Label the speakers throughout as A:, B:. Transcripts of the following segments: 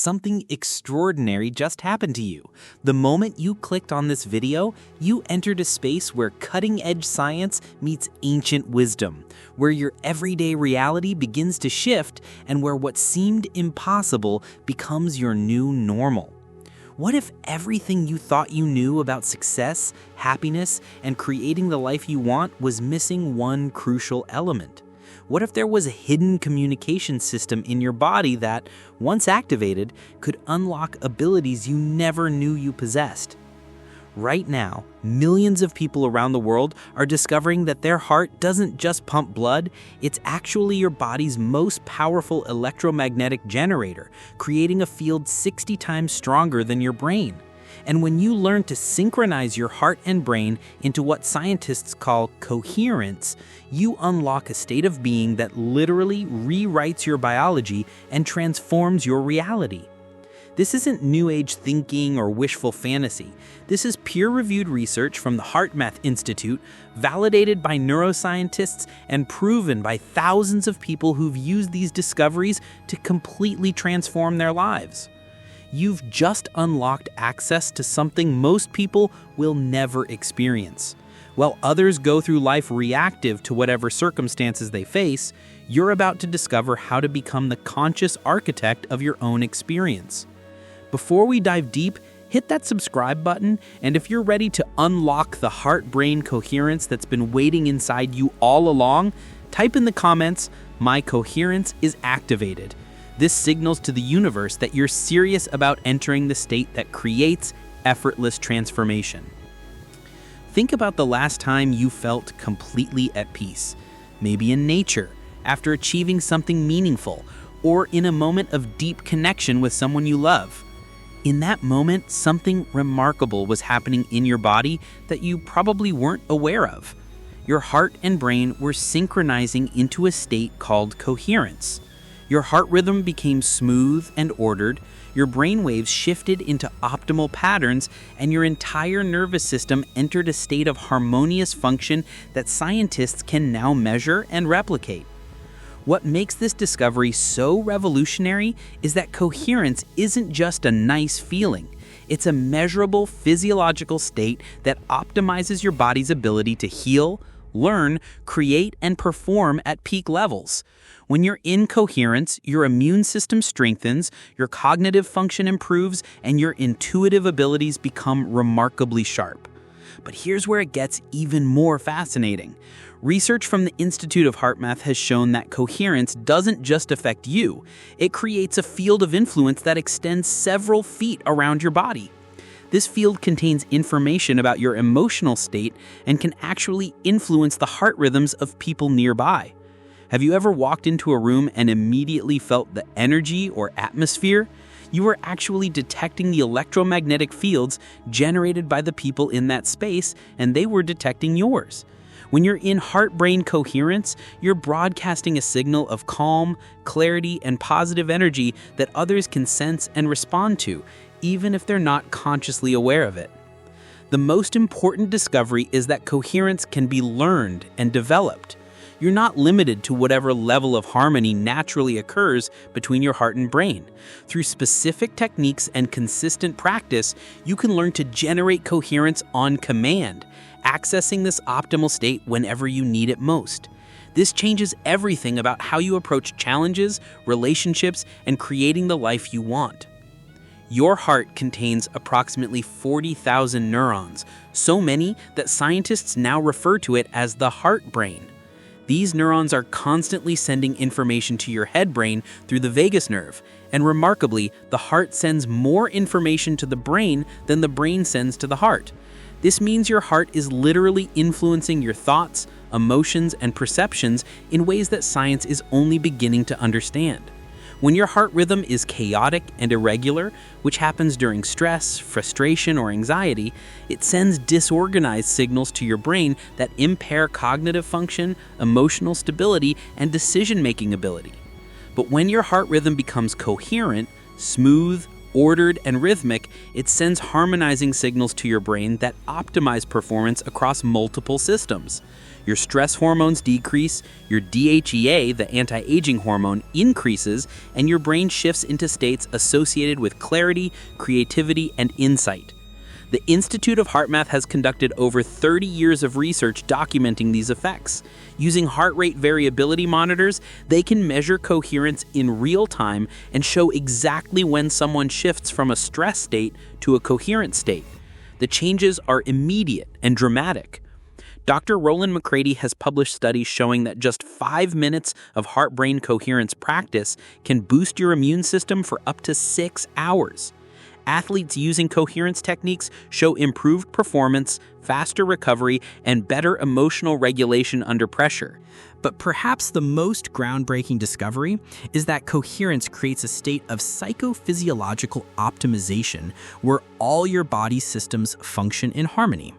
A: something extraordinary just happened to you. The moment you clicked on this video, you entered a space where cutting-edge science meets ancient wisdom, where your everyday reality begins to shift and where what seemed impossible becomes your new normal. What if everything you thought you knew about success, happiness, and creating the life you want was missing one crucial element? What if there was a hidden communication system in your body that, once activated, could unlock abilities you never knew you possessed? Right now, millions of people around the world are discovering that their heart doesn't just pump blood, it's actually your body's most powerful electromagnetic generator, creating a field 60 times stronger than your brain. And when you learn to synchronize your heart and brain into what scientists call coherence, you unlock a state of being that literally rewrites your biology and transforms your reality. This isn't New Age thinking or wishful fantasy. This is peer-reviewed research from the HeartMath Institute, validated by neuroscientists and proven by thousands of people who've used these discoveries to completely transform their lives. You've just unlocked access to something most people will never experience. While others go through life reactive to whatever circumstances they face, you're about to discover how to become the conscious architect of your own experience. Before we dive deep, hit that subscribe button, and if you're ready to unlock the heart-brain coherence that's been waiting inside you all along, type in the comments, "My coherence is activated." This signals to the universe that you're serious about entering the state that creates effortless transformation. Think about the last time you felt completely at peace. Maybe in nature, after achieving something meaningful, or in a moment of deep connection with someone you love. In that moment, something remarkable was happening in your body that you probably weren't aware of. Your heart and brain were synchronizing into a state called coherence. Your heart rhythm became smooth and ordered, your brain waves shifted into optimal patterns, and your entire nervous system entered a state of harmonious function that scientists can now measure and replicate. What makes this discovery so revolutionary is that coherence isn't just a nice feeling. It's a measurable physiological state that optimizes your body's ability to heal, learn, create, and perform at peak levels. When you're in coherence, your immune system strengthens, your cognitive function improves, and your intuitive abilities become remarkably sharp. But here's where it gets even more fascinating. Research from the Institute of HeartMath has shown that coherence doesn't just affect you, it creates a field of influence that extends several feet around your body. This field contains information about your emotional state and can actually influence the heart rhythms of people nearby. Have you ever walked into a room and immediately felt the energy or atmosphere? You were actually detecting the electromagnetic fields generated by the people in that space, and they were detecting yours. When you're in heart-brain coherence, you're broadcasting a signal of calm, clarity, and positive energy that others can sense and respond to, even if they're not consciously aware of it. The most important discovery is that coherence can be learned and developed. You're not limited to whatever level of harmony naturally occurs between your heart and brain. Through specific techniques and consistent practice, you can learn to generate coherence on command, accessing this optimal state whenever you need it most. This changes everything about how you approach challenges, relationships, and creating the life you want. Your heart contains approximately 40,000 neurons, so many that scientists now refer to it as the heart brain. These neurons are constantly sending information to your head brain through the vagus nerve, and remarkably, the heart sends more information to the brain than the brain sends to the heart. This means your heart is literally influencing your thoughts, emotions, and perceptions in ways that science is only beginning to understand. When your heart rhythm is chaotic and irregular, which happens during stress, frustration, or anxiety, it sends disorganized signals to your brain that impair cognitive function, emotional stability, and decision-making ability. But when your heart rhythm becomes coherent, smooth, ordered and rhythmic, it sends harmonizing signals to your brain that optimize performance across multiple systems. Your stress hormones decrease, your DHEA, the anti-aging hormone, increases, and your brain shifts into states associated with clarity, creativity, and insight. The Institute of HeartMath has conducted over 30 years of research documenting these effects. Using heart rate variability monitors, they can measure coherence in real time and show exactly when someone shifts from a stress state to a coherent state. The changes are immediate and dramatic. Dr. Roland McCready has published studies showing that just 5 minutes of heart-brain coherence practice can boost your immune system for up to 6 hours. Athletes using coherence techniques show improved performance, faster recovery, and better emotional regulation under pressure. But perhaps the most groundbreaking discovery is that coherence creates a state of psychophysiological optimization where all your body systems function in harmony.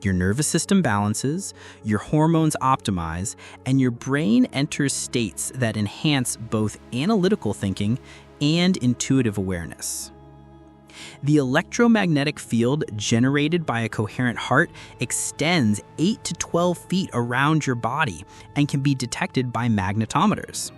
A: Your nervous system balances, your hormones optimize, and your brain enters states that enhance both analytical thinking and intuitive awareness. The electromagnetic field generated by a coherent heart extends 8 to 12 feet around your body and can be detected by magnetometers.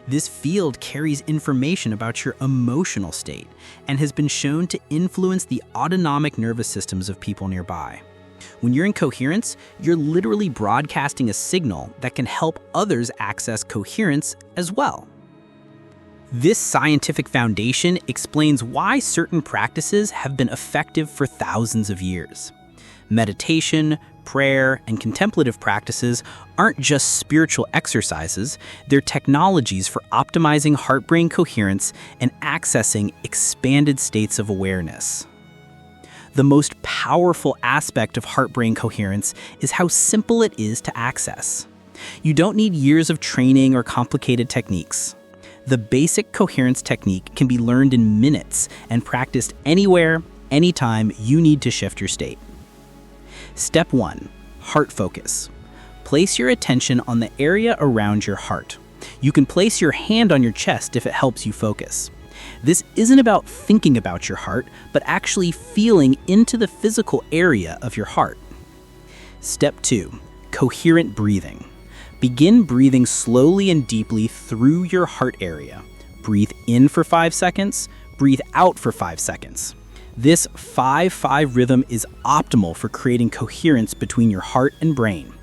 A: This field carries information about your emotional state and has been shown to influence the autonomic nervous systems of people nearby. When you're in coherence, you're literally broadcasting a signal that can help others access coherence as well. This scientific foundation explains why certain practices have been effective for thousands of years. Meditation, prayer, and contemplative practices aren't just spiritual exercises, they're technologies for optimizing heart-brain coherence and accessing expanded states of awareness. The most powerful aspect of heart-brain coherence is how simple it is to access. You don't need years of training or complicated techniques. The basic coherence technique can be learned in minutes and practiced anywhere, anytime you need to shift your state. Step 1. Heart focus. Place your attention on the area around your heart. You can place your hand on your chest if it helps you focus. This isn't about thinking about your heart, but actually feeling into the physical area of your heart. Step 2. Coherent breathing. Begin breathing slowly and deeply through your heart area. Breathe in for 5 seconds, breathe out for 5 seconds. This 5-5 rhythm is optimal for creating coherence between your heart and brain.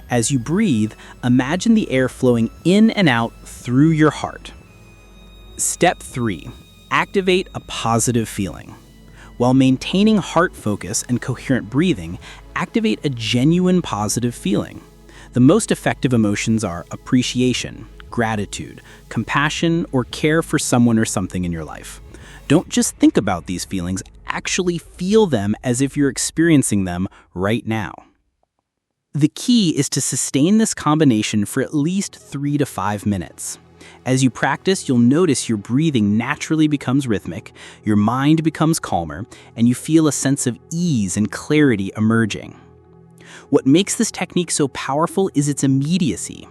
A: As you breathe, imagine the air flowing in and out through your heart. Step 3. Activate a positive feeling. While maintaining heart focus and coherent breathing, activate a genuine positive feeling. The most effective emotions are appreciation, gratitude, compassion, or care for someone or something in your life. Don't just think about these feelings, actually feel them as if you're experiencing them right now. The key is to sustain this combination for at least 3 to 5 minutes. As you practice, you'll notice your breathing naturally becomes rhythmic, your mind becomes calmer, and you feel a sense of ease and clarity emerging. What makes this technique so powerful is its immediacy.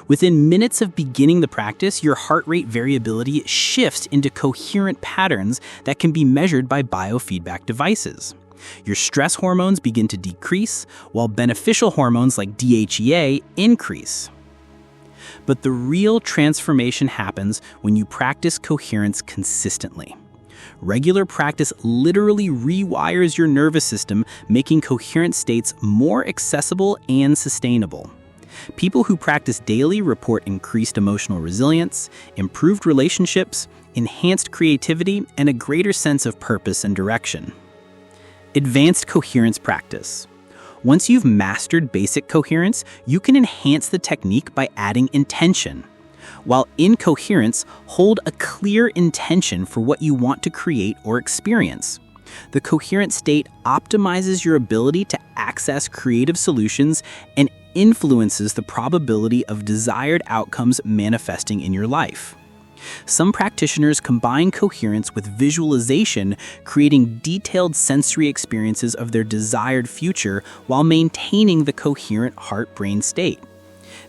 A: Within minutes of beginning the practice, your heart rate variability shifts into coherent patterns that can be measured by biofeedback devices. Your stress hormones begin to decrease, while beneficial hormones like DHEA increase. But the real transformation happens when you practice coherence consistently. Regular practice literally rewires your nervous system, making coherent states more accessible and sustainable. People who practice daily report increased emotional resilience, improved relationships, enhanced creativity, and a greater sense of purpose and direction. Advanced coherence practice. Once you've mastered basic coherence, you can enhance the technique by adding intention. While in coherence, hold a clear intention for what you want to create or experience. The coherent state optimizes your ability to access creative solutions and influences the probability of desired outcomes manifesting in your life. Some practitioners combine coherence with visualization, creating detailed sensory experiences of their desired future while maintaining the coherent heart-brain state.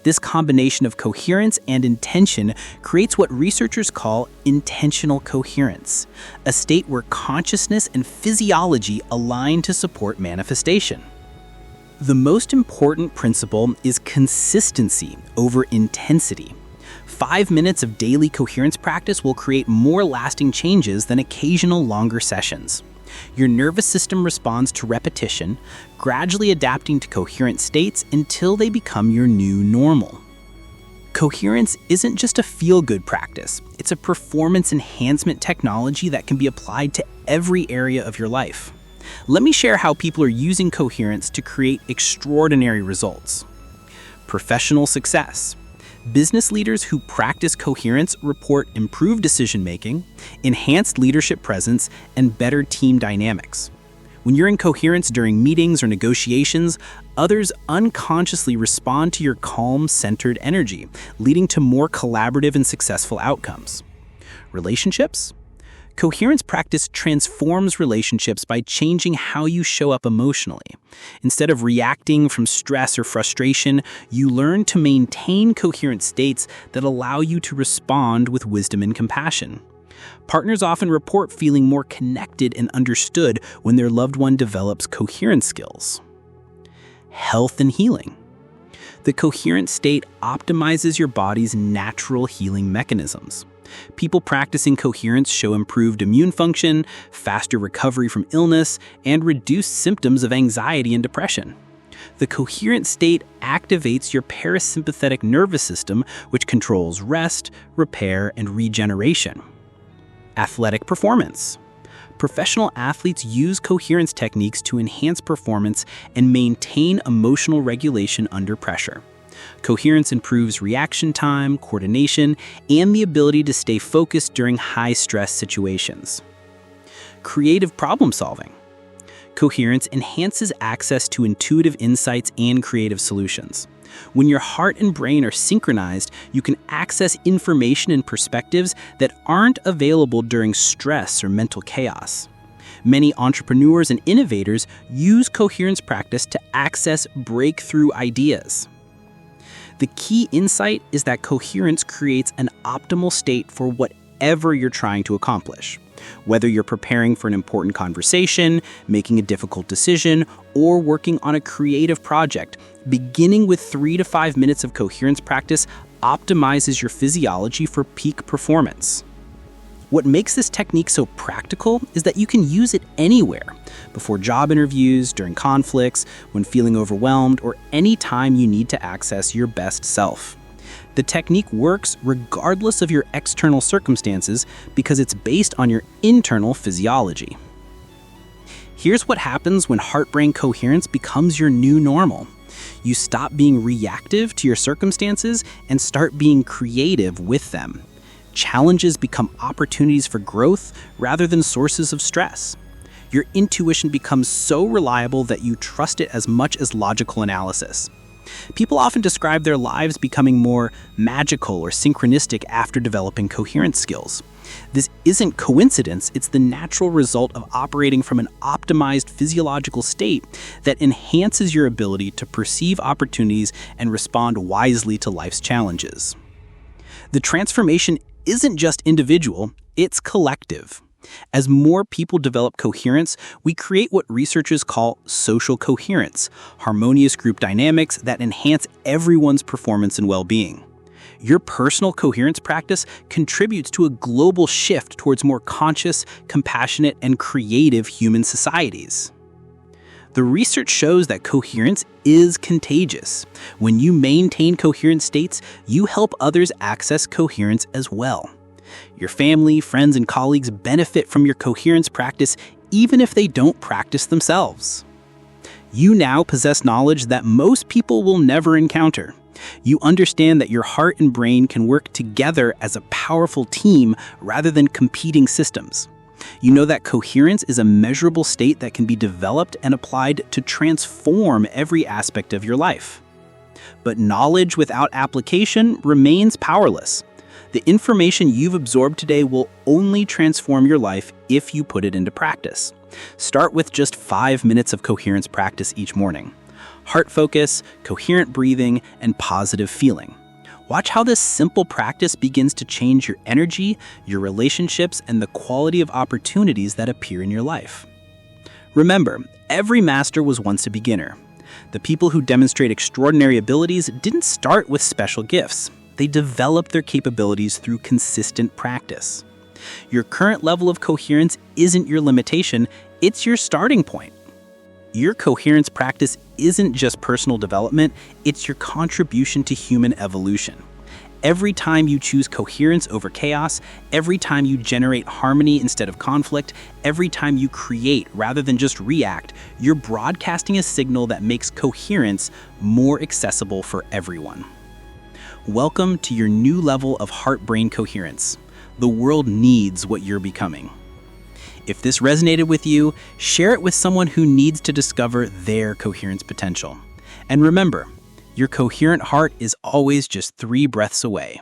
A: This combination of coherence and intention creates what researchers call intentional coherence, a state where consciousness and physiology align to support manifestation. The most important principle is consistency over intensity. 5 minutes of daily coherence practice will create more lasting changes than occasional longer sessions. Your nervous system responds to repetition, gradually adapting to coherent states until they become your new normal. Coherence isn't just a feel-good practice, it's a performance enhancement technology that can be applied to every area of your life. Let me share how people are using coherence to create extraordinary results. Professional success. Business leaders who practice coherence report improved decision-making, enhanced leadership presence, and better team dynamics. When you're in coherence during meetings or negotiations, others unconsciously respond to your calm, centered energy, leading to more collaborative and successful outcomes. Relationships? Coherence practice transforms relationships by changing how you show up emotionally. Instead of reacting from stress or frustration, you learn to maintain coherent states that allow you to respond with wisdom and compassion. Partners often report feeling more connected and understood when their loved one develops coherence skills. Health and healing. The coherent state optimizes your body's natural healing mechanisms. People practicing coherence show improved immune function, faster recovery from illness, and reduced symptoms of anxiety and depression. The coherent state activates your parasympathetic nervous system, which controls rest, repair, and regeneration. Athletic performance. Professional athletes use coherence techniques to enhance performance and maintain emotional regulation under pressure. Coherence improves reaction time, coordination, and the ability to stay focused during high-stress situations. Creative problem solving. Coherence enhances access to intuitive insights and creative solutions. When your heart and brain are synchronized, you can access information and perspectives that aren't available during stress or mental chaos. Many entrepreneurs and innovators use coherence practice to access breakthrough ideas. The key insight is that coherence creates an optimal state for whatever you're trying to accomplish. Whether you're preparing for an important conversation, making a difficult decision, or working on a creative project, beginning with 3 to 5 minutes of coherence practice optimizes your physiology for peak performance. What makes this technique so practical is that you can use it anywhere, before job interviews, during conflicts, when feeling overwhelmed, or any time you need to access your best self. The technique works regardless of your external circumstances because it's based on your internal physiology. Here's what happens when heart-brain coherence becomes your new normal. You stop being reactive to your circumstances and start being creative with them. Challenges become opportunities for growth rather than sources of stress. Your intuition becomes so reliable that you trust it as much as logical analysis. People often describe their lives becoming more magical or synchronistic after developing coherence skills. This isn't coincidence, it's the natural result of operating from an optimized physiological state that enhances your ability to perceive opportunities and respond wisely to life's challenges. The transformation isn't just individual, it's collective. As more people develop coherence, we create what researchers call social coherence, harmonious group dynamics that enhance everyone's performance and well-being. Your personal coherence practice contributes to a global shift towards more conscious, compassionate, and creative human societies. The research shows that coherence is contagious. When you maintain coherent states, you help others access coherence as well. Your family, friends, and colleagues benefit from your coherence practice even if they don't practice themselves. You now possess knowledge that most people will never encounter. You understand that your heart and brain can work together as a powerful team rather than competing systems. You know that coherence is a measurable state that can be developed and applied to transform every aspect of your life. But knowledge without application remains powerless. The information you've absorbed today will only transform your life if you put it into practice. Start with just 5 minutes of coherence practice each morning.
B: heart focus, coherent breathing, and positive feeling. Watch how this simple practice begins to change your energy, your relationships, and the quality of opportunities that appear in your life. Remember, every master was once a beginner. The people who demonstrate extraordinary abilities didn't start with special gifts. They developed their capabilities through consistent practice. Your current level of coherence isn't your limitation, it's your starting point. Your coherence practice isn't just personal development, it's your contribution to human evolution. Every time you choose coherence over chaos, every time you generate harmony instead of conflict, every time you create rather than just react, you're broadcasting a signal that makes coherence more accessible for everyone. Welcome to your new level of heart-brain coherence. The world needs what you're becoming. If this resonated with you, share it with someone who needs to discover their coherence potential. And remember, your coherent heart is always just 3 breaths away.